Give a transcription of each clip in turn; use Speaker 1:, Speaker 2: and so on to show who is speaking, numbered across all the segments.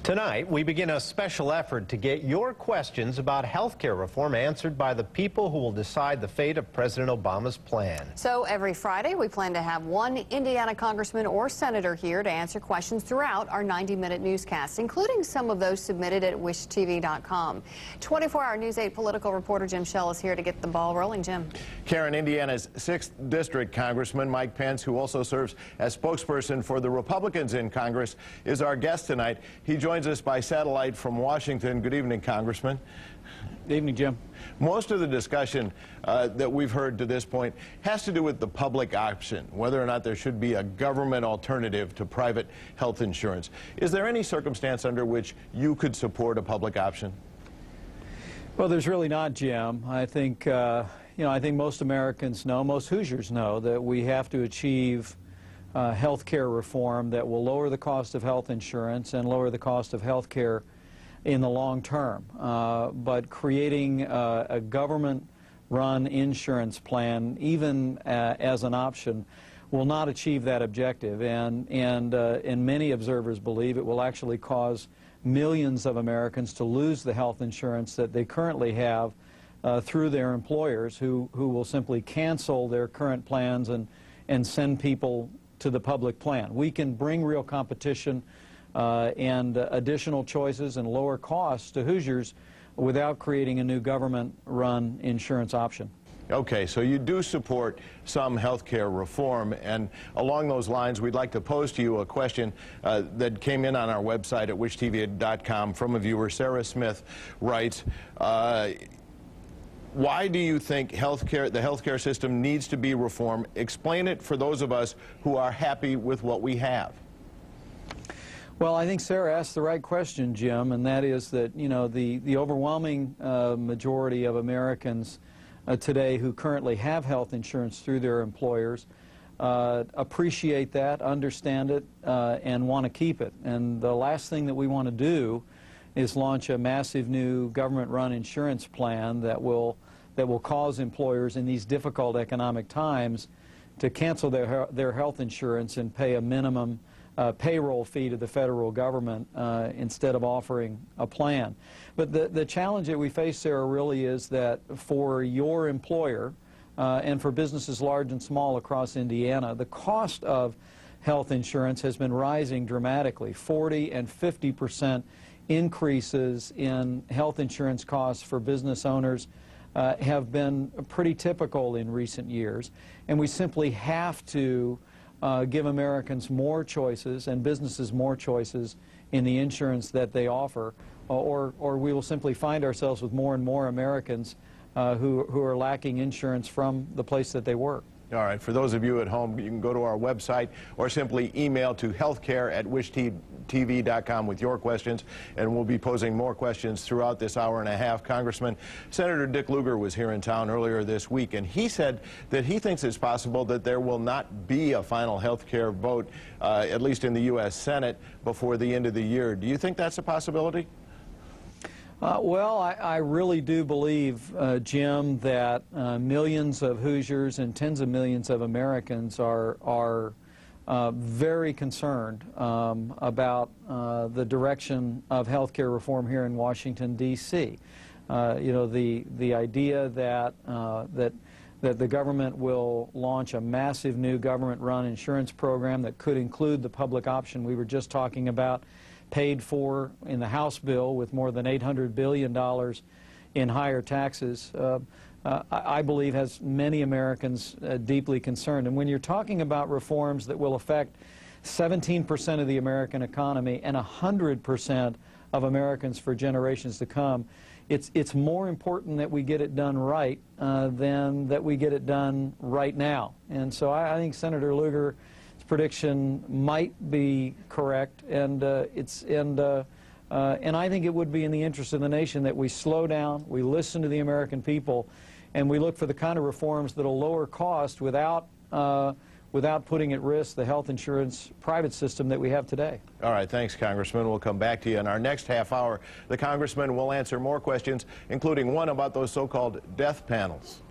Speaker 1: Tonight, we begin a special effort to get your questions about health care reform answered by the people who will decide the fate of President Obama's plan.
Speaker 2: So every Friday, we plan to have one Indiana congressman or senator here to answer questions throughout our 90-minute newscasts, including some of those submitted at wishtv.com. 24-hour News 8 political reporter Jim Schell is here to get the ball rolling. Jim.
Speaker 3: Karen, Indiana's 6th District Congressman Mike Pence, who also serves as spokesperson for the Republicans in Congress, is our guest tonight. He joins us by satellite from Washington. Good evening, Congressman.
Speaker 4: Good evening, Jim.
Speaker 3: Most of the discussion that we've heard to this point has to do with the public option, whether or not there should be a government alternative to private health insurance. Is there any circumstance under which you could support a public option?
Speaker 4: Well, there's really not, Jim. I think, I think most Americans know, most Hoosiers know, that we have to achieve health care reform that will lower the cost of health insurance and lower the cost of health care in the long term. But creating a government-run insurance plan, even as an option, will not achieve that objective. And many observers believe it will actually cause millions of Americans to lose the health insurance that they currently have through their employers, who will simply cancel their current plans and send people to the public plan. We can bring real competition and additional choices and lower costs to Hoosiers without creating a new government-run insurance option.
Speaker 3: Okay, so you do support some health care reform, and along those lines, we'd like to pose to you a question that came in on our website at wishtv.com from a viewer. Sarah Smith writes, why do you think the healthcare system needs to be reformed? Explain it for those of us who are happy with what we have.
Speaker 4: Well, I think Sarah asked the right question, Jim, and that is that, the overwhelming majority of Americans today who currently have health insurance through their employers appreciate that, understand it, and want to keep it. And the last thing that we want to do is launch a massive new government-run insurance plan that will cause employers in these difficult economic times to cancel their health insurance and pay a minimum payroll fee to the federal government instead of offering a plan. But the challenge that we face, Sarah, really is that for your employer and for businesses large and small across Indiana, the cost of health insurance has been rising dramatically. 40% and 50% increases in health insurance costs for business owners have been pretty typical in recent years, and we simply have to give Americans more choices and businesses more choices in the insurance that they offer, or we will simply find ourselves with more and more Americans who are lacking insurance from the place that they work.
Speaker 3: All right, for those of you at home, you can go to our website or simply email to healthcare@wishtv.com with your questions, and we'll be posing more questions throughout this hour and a half. Congressman, Senator Dick Lugar was here in town earlier this week, and he said that he thinks it's possible that there will not be a final health care vote, at least in the U.S. Senate, before the end of the year. Do you think that's a possibility?
Speaker 4: Well, I really do believe, Jim, that millions of Hoosiers and tens of millions of Americans are very concerned about the direction of health care reform here in Washington, D.C. The idea that the government will launch a massive new government-run insurance program that could include the public option we were just talking about, paid for in the House bill with more than $800 billion in higher taxes, I believe has many Americans deeply concerned. And when you're talking about reforms that will affect 17% of the American economy and 100% of Americans for generations to come, it's more important that we get it done right than that we get it done right now. And so I think Senator Lugar's prediction might be correct, and I think it would be in the interest of the nation that we slow down, we listen to the American people, and we look for the kind of reforms that will lower cost without putting at risk the health insurance private system that we have today.
Speaker 3: All right, thanks, Congressman. We'll come back to you in our next half hour. The Congressman will answer more questions, including one about those so-called death panels.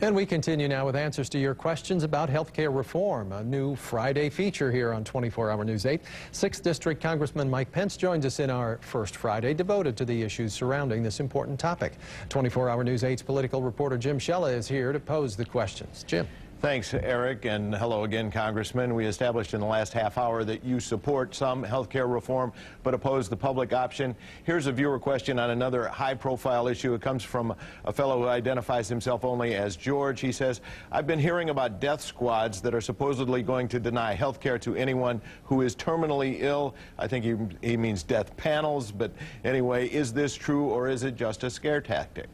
Speaker 5: And we continue now with answers to your questions about health care reform, a new Friday feature here on 24-Hour News 8. 6th District Congressman Mike Pence joins us in our first Friday devoted to the issues surrounding this important topic. 24-Hour News 8's political reporter Jim Shella is here to pose the questions. Jim.
Speaker 3: Thanks, Eric, and hello again, Congressman. We established in the last half hour that you support some health care reform but oppose the public option. Here's a viewer question on another high-profile issue. It comes from a fellow who identifies himself only as George. He says, I've been hearing about death squads that are supposedly going to deny health care to anyone who is terminally ill. I think he means death panels, but anyway, is this true or is it just a scare tactic?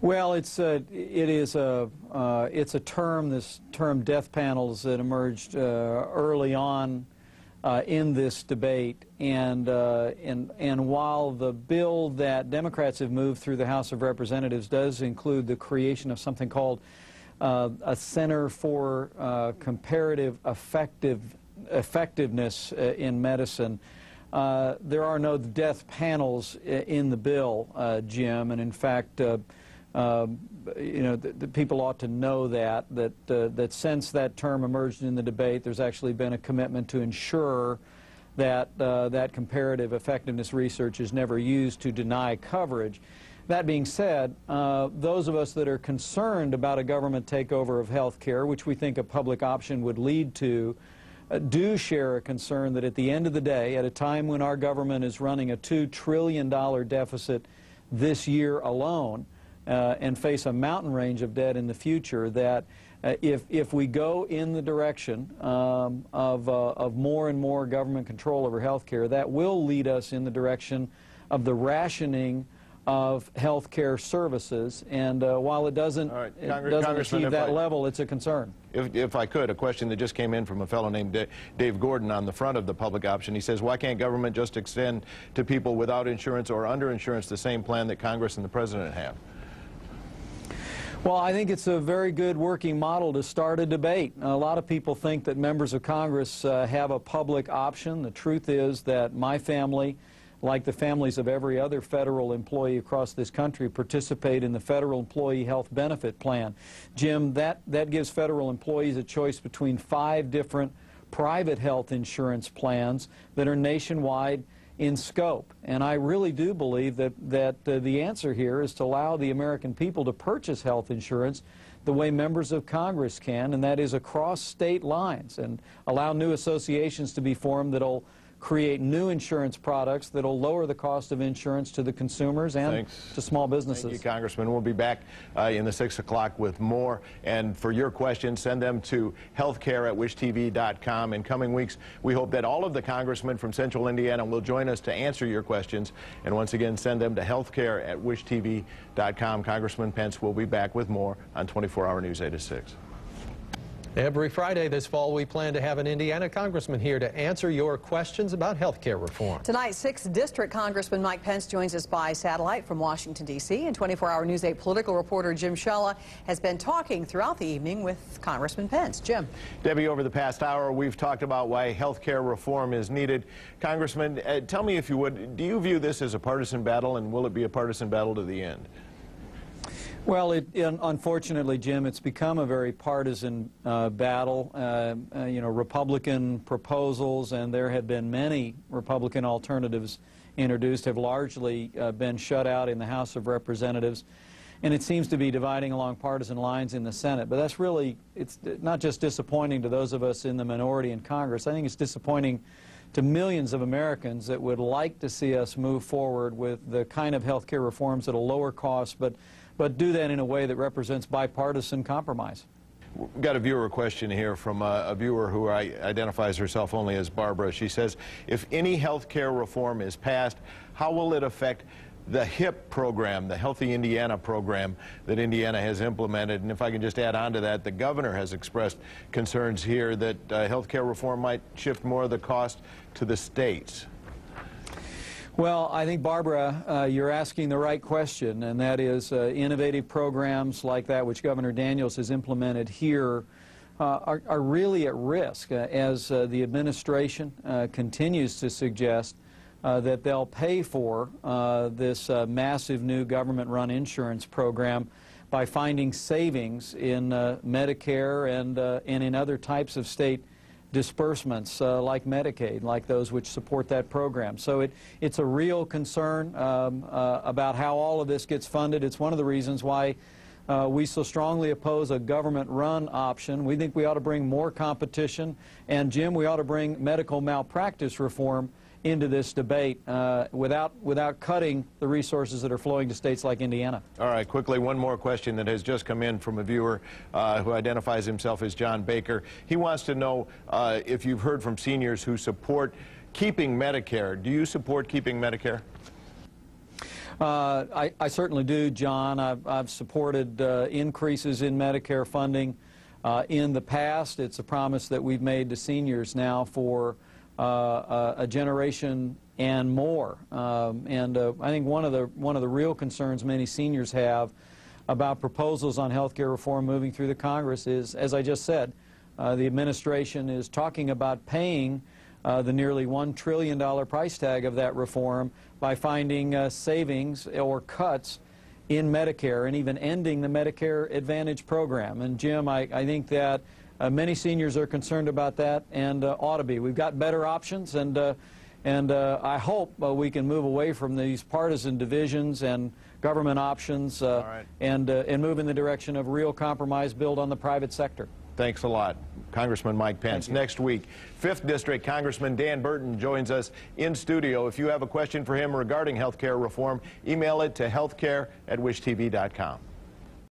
Speaker 4: Well, it's a term, this term death panels, that emerged early on in this debate, and while the bill that Democrats have moved through the House of Representatives does include the creation of something called a Center for Comparative Effectiveness in Medicine, there are no death panels in the bill, Jim, and in fact, the people ought to know that since that term emerged in the debate, there's actually been a commitment to ensure that that comparative effectiveness research is never used to deny coverage. That being said, those of us that are concerned about a government takeover of health care, which we think a public option would lead to, do share a concern that at the end of the day, at a time when our government is running a $2 trillion deficit this year alone, and face a mountain range of debt in the future, that if we go in the direction of more and more government control over health care, that will lead us in the direction of the rationing of health care services. And while it doesn't achieve that level, it's a concern.
Speaker 3: If I could, a question that just came in from a fellow named Dave Gordon on the front of the public option. He says, why can't government just extend to people without insurance or under insurance the same plan that Congress and the President have?
Speaker 4: Well, I think it's a very good working model to start a debate. A lot of people think that members of Congress have a public option. The truth is that my family, like the families of every other federal employee across this country, participate in the Federal Employee Health Benefit Plan. Jim, that gives federal employees a choice between 5 different private health insurance plans that are nationwide in scope. And I really do believe that the answer here is to allow the American people to purchase health insurance the way members of Congress can, and that is across state lines, and allow new associations to be formed that'll create new insurance products that'll lower the cost of insurance to the consumers and to small businesses.
Speaker 3: Thank you, Congressman. We'll be back in the 6 o'clock with more. And for your questions, send them to healthcare@wishtv.com. In coming weeks, we hope that all of the congressmen from Central Indiana will join us to answer your questions. And once again, send them to healthcare@wishtv.com. Congressman Pence will be back with more on 24-Hour News 8 to 6.
Speaker 5: Every Friday this fall, we plan to have an Indiana congressman here to answer your questions about health care reform.
Speaker 6: Tonight, 6th District Congressman Mike Pence joins us by satellite from Washington, D.C., and 24-Hour News 8 political reporter Jim Shella has been talking throughout the evening with Congressman Pence. Jim.
Speaker 3: Debbie, over the past hour, we've talked about why health care reform is needed. Congressman, tell me, if you would, do you view this as a partisan battle, and will it be a partisan battle to the end?
Speaker 4: Well, unfortunately, Jim, it's become a very partisan battle. Republican proposals, and there have been many Republican alternatives introduced, have largely been shut out in the House of Representatives. And it seems to be dividing along partisan lines in the Senate. But that's really, it's not just disappointing to those of us in the minority in Congress. I think it's disappointing to millions of Americans that would like to see us move forward with the kind of health care reforms that will lower costs, but do that in a way that represents bipartisan compromise.
Speaker 3: We've got a viewer question here from a viewer who identifies herself only as Barbara. She says, if any health care reform is passed, how will it affect the HIP program, the Healthy Indiana program that Indiana has implemented? And if I can just add on to that, the governor has expressed concerns here that health care reform might shift more of the cost to the states.
Speaker 4: Well, I think, Barbara, you're asking the right question, and that is innovative programs like that which Governor Daniels has implemented here are really at risk as the administration continues to suggest that they'll pay for this massive new government-run insurance program by finding savings in Medicare and in other types of state disbursements like Medicaid, like those which support that program. So it's a real concern about how all of this gets funded. It's one of the reasons why we so strongly oppose a government-run option. We think we ought to bring more competition, and Jim, we ought to bring medical malpractice reform into this debate without cutting the resources that are flowing to states like Indiana.
Speaker 3: All right, quickly, one more question that has just come in from a viewer who identifies himself as John Baker. He wants to know if you've heard from seniors who support keeping Medicare. Do you support keeping Medicare?
Speaker 4: I certainly do, John. I've supported increases in Medicare funding in the past. It's a promise that we've made to seniors now for a generation and more. I think one of the real concerns many seniors have about proposals on health care reform moving through the Congress is, as I just said, the administration is talking about paying the nearly $1 trillion price tag of that reform by finding savings or cuts in Medicare and even ending the Medicare Advantage program. And Jim, I think that many seniors are concerned about that and ought to be. We've got better options, and I hope we can move away from these partisan divisions and government options and move in the direction of real compromise built on the private sector.
Speaker 3: Thanks a lot, Congressman Mike Pence. Next week, 5th District Congressman Dan Burton joins us in studio. If you have a question for him regarding health care reform, email it to healthcare@wishtv.com.